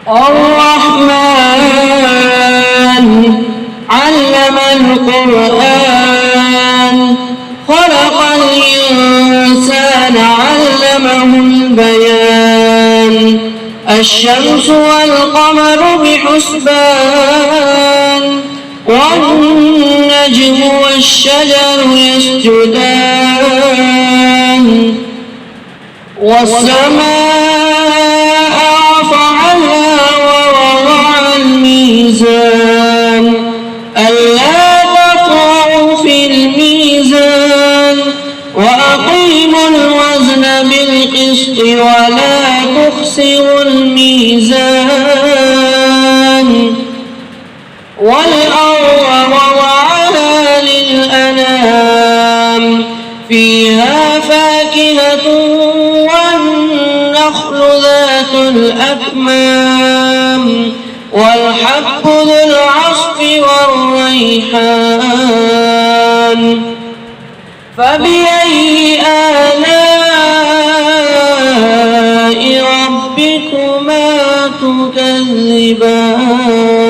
الرحمن علم القرآن خلق الإنسان علمه البيان الشمس والقمر بحسبان والنجم والشجر يسجدان والسماء رفعها ووضع الميزان ألا تطغوا في الميزان وأقيموا الوزن بالقسط ولا تخسروا الميزان والأرض وضعها للأنام فيها فاكهة والنخل ذات الأكمام والحب ذو العصف والريحان فبأي آلاء ربكما تكذبان